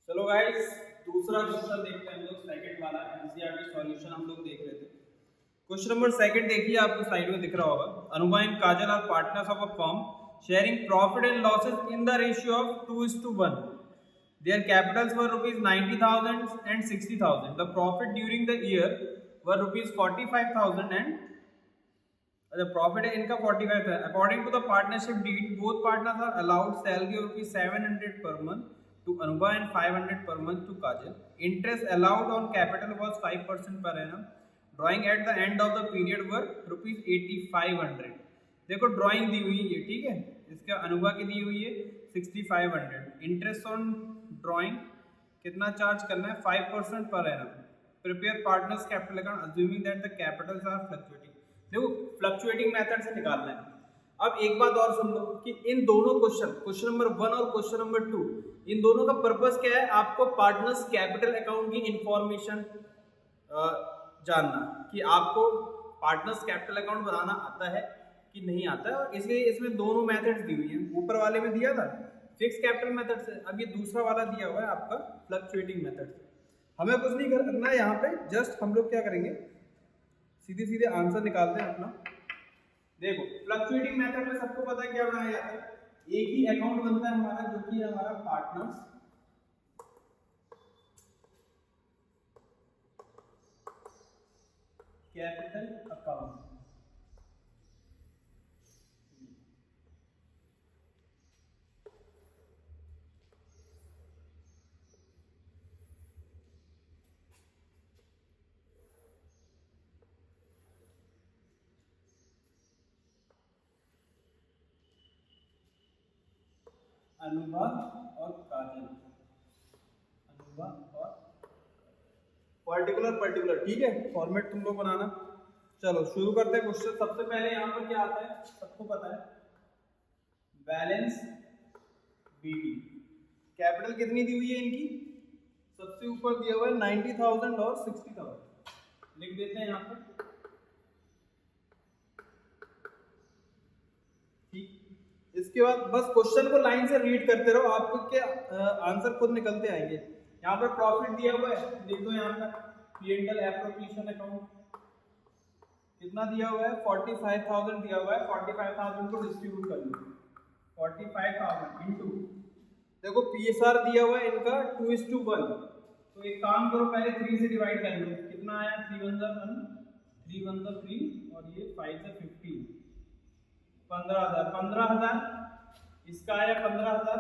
चलो गाइस, दूसरा क्वेश्चन देखते हैं हम लोग। सेकंड वाला एनसीईआरटी सॉल्यूशन हम लोग देख रहे थे। क्वेश्चन नंबर सेकंड देखिए, आपको साइड में दिख रहा होगा। Anubha and Kajal are partners of a firm sharing profit and losses in the ratio of 2:1. Their capitals were rupees 90,000 and 60,000. The profit during the year were rupees 45,000 and the profit इनका 45 है. According to the partnership deed, both partners are allowed salary of rupees 700 per month to Anubha and 500 per month to Kajal. Interest allowed on capital was 5% per annum. Drawing at the end of the period were rupees 8,500. देखो drawing दी हुई है, ठीक है। इसका अनुभा की दी हुई है 6,500। Interest on drawing कितना चार्ज करना है? 5% per annum. Prepare partners capital account assuming that the capitals are fluctuating. देखो फ्लक्चुएटिंग मेथड से निकालना है। अब एक बात और सुन लो कि इन दोनों क्वेश्चन नंबर 1 और क्वेश्चन नंबर 2, इन दोनों का पर्पस क्या है? आपको पार्टनर्स कैपिटल अकाउंट की इंफॉर्मेशन जानना कि आपको पार्टनर्स कैपिटल अकाउंट बनाना आता है कि नहीं आता है, और इसलिए इसमें दोनों मेथड्स दी हुई हैं। ऊपर वाले में दिया था फिक्स कैपिटल मेथड से, अब ये दूसरा वाला दिया हुआ है आपका फ्लक्चुएटिंग मेथड से। हमें कुछ नहीं करना है यहाँ पे, जस्ट हम लोग क्या करेंगे, सीधे सीधे आंसर निकालते हैं अपना। देखो फ्लक्चुएटिंग मेथड में सबको पता है क्या बनाया जाता है, एक ही अकाउंट बनता है हमारा, जो कि हमारा पार्टनर्स कैपिटल अकाउंट। अनुभा और काजल, अनुभा और पर्टिकुलर, ठीक है। फॉर्मेट तुम लोग बनाना। चलो शुरू करते हैं क्वेश्चन। सबसे पहले यहाँ पर क्या आता है, सबको पता है, बैलेंस बीडी। कैपिटल कितनी दी हुई है इनकी? सबसे ऊपर दिया हुआ है 90,000 और 60,000। लिख देते हैं यहाँ पर, ठीक। इसके बाद बस क्वेश्चन को लाइन से रीड करते रहो, आपको क्या आंसर खुद निकलते आएंगे। यहाँ पर प्रॉफिट दिया हुआ है, लिख दो यहाँ पर पी&एल एप्रोप्रिएशन अकाउंट। कितना दिया हुआ है? 45,000 दिया हुआ है। 45,000 को डिस्ट्रीब्यूट कर लो, 45,000 इंटू, देखो पीएसआर दिया हुआ है इनका 2:1। तो एक काम करो, पहले 3 से डिवाइड कर लो। कितना आया? 3 1 जा 1, 3 1 जा 3, और ये 5 से 15, 15,000। 15,000 इसका आया 15,000,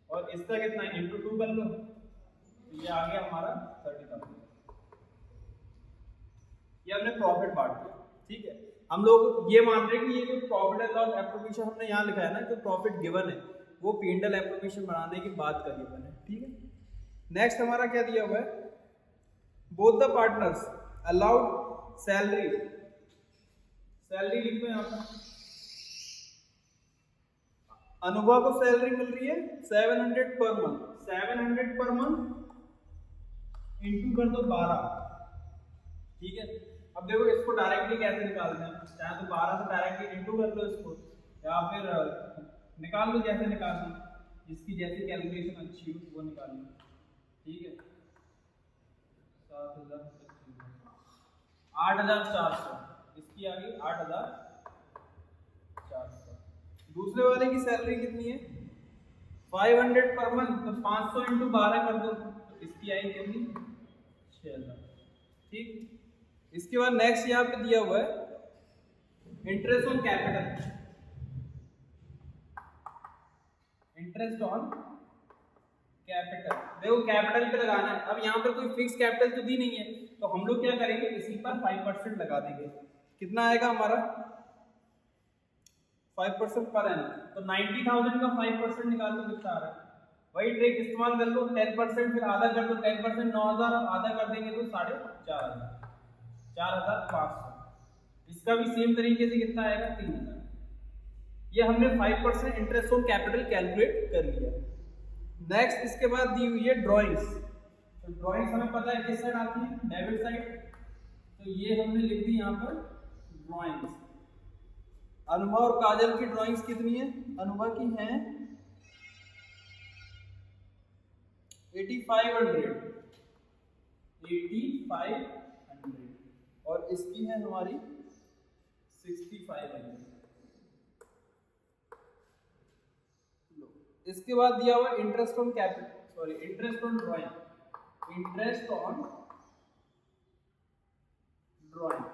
और इसका कितना? इंटू 2 कर लो, तो ये आ गया हमारा 30,000। ये हमने प्रॉफिट बांट दिया, ठीक है। हम लोग ये मान रहे हैं कि ये जो प्रॉफिट एंड लॉस एप्रोप्रिएशन हमने यहाँ लिखा है ना, जो प्रॉफिट गिवन है वो पी&एल एप्रोप्रिएशन बनाने के बाद का गिवन है, ठीक है। नेक्स्ट हमारा क्या दिया हुआ है? Both the partners allowed salary. Salary लिख दो यहाँ पर। अनुभव को सैलरी मिल रही है 700 per month. 700 per month into कर दो 12, ठीक है। अब देखो इसको डायरेक्टली कैसे निकालते हैं, चाहे तो 12 से डायरेक्टली इंटू कर लो इसको, या फिर निकाल लो जैसे निकालना, जिसकी जैसी कैलकुलेशन अच्छी हो वो निकाल लो, ठीक है। 7,025, 8,400, इसकी आ गई 8,400। दूसरे वाले की सैलरी कितनी है? 500 पर मंथ, तो 500 इंटू 12 कर दो, तो इसकी आई कितनी? 6,000, ठीक। इसके बाद नेक्स्ट यहाँ पे दिया हुआ है interest on capital. Interest on capital, देखो कैपिटल पे लगाना है। अब यहाँ पर कोई फिक्स कैपिटल तो दी नहीं है, तो हम लोग क्या करेंगे, इसी पर 5% लगा देंगे। कितना आएगा हमारा? 5% पर एनम, तो 90,000 का 5% निकाल लो, कितना आ रहा है? वही ट्रिक इस्तेमाल कर लो, 10%, फिर आधा कर दो। 10% 9,000, आधा कर देंगे तो 4,500, 4,500। इसका भी सेम तरीके से कितना आएगा? 3,000। ये हमने 5% इंटरेस्ट ऑन कैपिटल कैलकुलेट कर लिया। नेक्स्ट इसके बाद दी हुई है ड्राइंग्स। तो ड्राइंग्स हमें पता है किस साइड आती है? Debit side. तो ये हमने लिख दी यहाँ पर ड्राइंग्स। अनुभा और काजल की ड्राइंग्स कितनी है? अनुभा की हैं 8500 और इसकी है हमारी 6500। इसके बाद दिया हुआ interest on interest on drawing.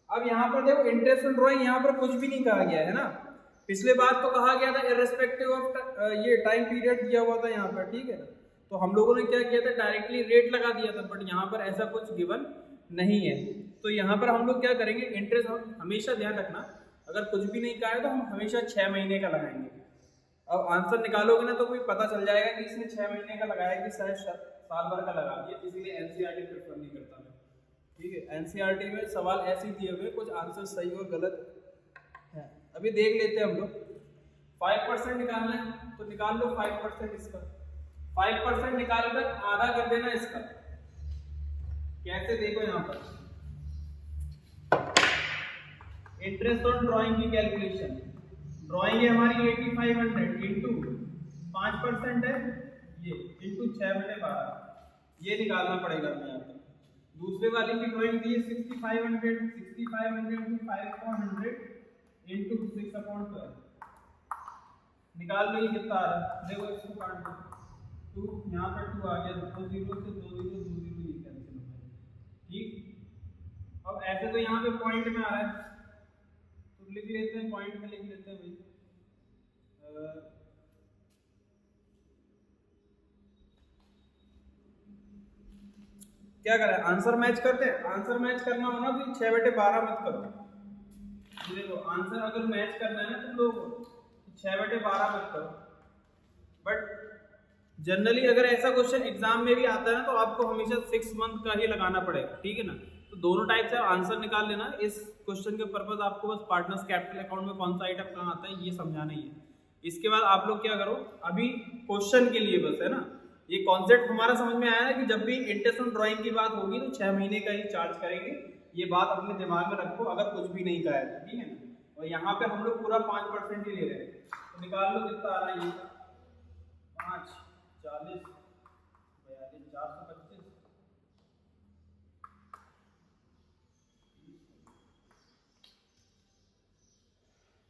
अब यहाँ पर देखो इंटरेस्ट ऑन ड्राइंग यहाँ पर कुछ भी नहीं कहा गया है ना। पिछले बार तो कहा गया था इर्रेस्पेक्टिव ऑफ ये टाइम पीरियड दिया हुआ था यहाँ पर, ठीक है ना। तो हम लोगों ने क्या किया था, डायरेक्टली रेट लगा दिया था, बट यहाँ पर ऐसा कुछ गिवन नहीं है। तो यहाँ पर हम लोग क्या करेंगे, इंटरेस्ट हमेशा ध्यान रखना, अगर कुछ भी नहीं कहा है तो हम हमेशा 6 महीने का लगाएंगे। अब आंसर निकालोगे ना तो कोई पता चल जाएगा कि इसने 6 महीने का लगाया कि शायद साल भर का लगा दिया, इसीलिए एनसीईआरटी प्रेफर नहीं करता मैं, ठीक है। एनसीईआरटी में सवाल ऐसे ही दिए हुए, कुछ आंसर सही और गलत है। अभी देख लेते हैं हम लोग। 5% निकालना है तो निकाल लो 5% इसका। 5% निकाल कर आधा कर देना इसका। कैसे, देखो यहाँ पर इंटरेस्ट ऑन ड्राइंग की कैलकुलेशन, ड्राइंग है हमारी 8500 इंटू 5% है ये, इंटू 6/12 ये निकालना पड़ेगा हमें यहाँ पर। दूसरे वाले की ड्राइंग दी है 6500 इंटू 500 इंटू 6/12। निकाल लो ये कितना आ रहा है, देखो इसको काट दो, 2 यहाँ पर 2 आ गया, 2 0 से 2 0 2 0 ये कैंसिल हो गया, ठीक। अब ऐसे तो यहाँ पे पॉइंट में आ रहा है तो लिख लेते हैं, पॉइंट में लिख लेते हैं भाई। क्या करें, आंसर मैच करते हैं। आंसर मैच करना हो ना तो 6/12 मत करो। देखो आंसर अगर मैच करना है ना तुम लोग 6/12 मत करो, बट जनरली अगर ऐसा क्वेश्चन एग्जाम में भी आता है ना तो आपको हमेशा 6 मंथ का ही लगाना पड़ेगा, ठीक है ना। तो दोनों टाइप से आंसर निकाल लेना। इस क्वेश्चन के पर्पस आपको बस पार्टनर्स कैपिटल अकाउंट में कौन सा आइटम कहाँ आता है ये समझाना ही है। इसके बाद आप लोग क्या करो, अभी क्वेश्चन के लिए बस है ना, ये कॉन्सेप्ट हमारा समझ में आया ना कि जब भी इंटरेस्ट ऑन ड्राइंग की बात होगी तो 6 महीने का ही चार्ज करेंगे। ये बात अपने दिमाग में रखो, अगर कुछ भी नहीं कहा है, ठीक है ना। और यहाँ पे हम लोग पूरा 5% ही ले रहे हैं, तो निकाल लो कितना आ रहा है ये 5 40 42 425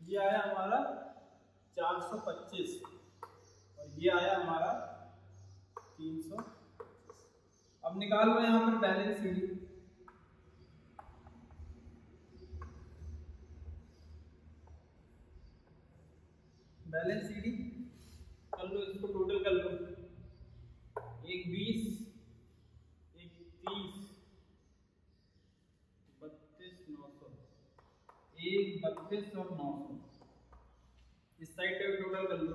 ये आया हमारा 425 और ये आया हमारा 300। अब निकाल लो यहाँ पर बैलेंस शीट। बैलेंस शीट कर लो, इसको टोटल कर लो, एक 20 एक 30 32 900 एक 32 और 900। इस साइड का भी टोटल कर लो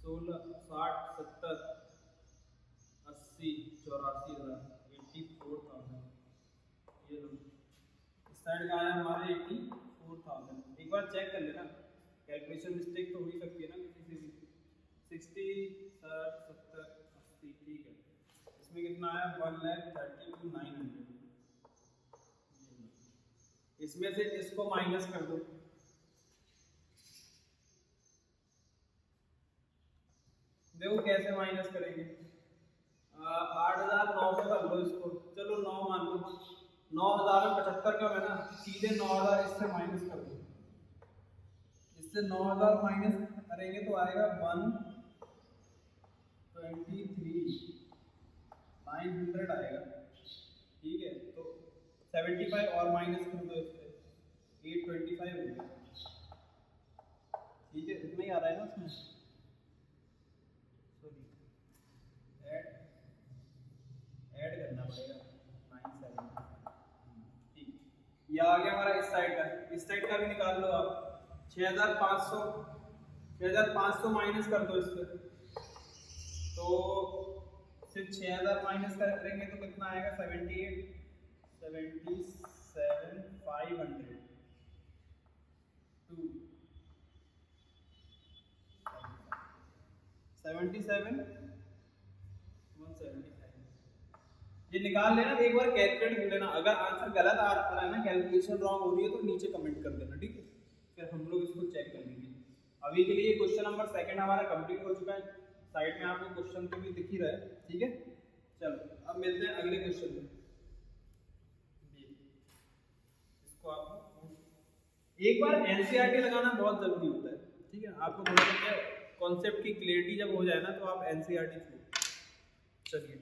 16 60 70 80 84,000 84,000। ये लो इस साइड का आया हमारे 84,000। एक बार चेक कर लेना, कैलकुलेशन मिस्टेक तो हो ही सकती है ना किसी से भी। 60 60 70 80 ठीक है। इसमें कितना आया 1,32,900। इसमें से इसको माइनस कर दो, देखो कैसे माइनस करेंगे। 8,900 कर लो इसको, चलो 9 मान लो, 9,075 का है ना, सीधे 9,000 इससे माइनस कर दो। इससे 9,000 माइनस करेंगे तो आएगा 123,900 आएगा, ठीक है। तो 75 और माइनस कर दो इससे, 825 हो गया, ठीक है। इतना ही आ रहा है ना उसमें, ऐड करना पड़ेगा 97, ठीक। ये आ गया हमारा इस साइड का। इस साइड का भी निकाल लो आप, 6,500 माइनस कर दो इससे, तो सिर्फ 6,000 माइनस करेंगे तो कितना आएगा 77,500 77,175। ये निकाल लेना, एक बार कैलकुलेट कर लेना। अगर आंसर गलत आ रहा है ना, कैलकुलेशन रॉन्ग हो रही है तो नीचे कमेंट कर देना, ठीक है। फिर हम लोग इसको चेक कर लेंगे। अभी के लिए क्वेश्चन नंबर 2 हमारा कंप्लीट हो चुका है। साइड में आपको क्वेश्चन तो भी दिख ही रहा है, ठीक है। चलो अब मिलते हैं अगले क्वेश्चन में। इसको आप एक बार एनसीईआरटी लगाना बहुत जरूरी होता है, ठीक है। आपको थोड़ा सा कॉन्सेप्ट की क्लियरिटी जब हो जाए ना तो आप एनसीईआरटी चलिए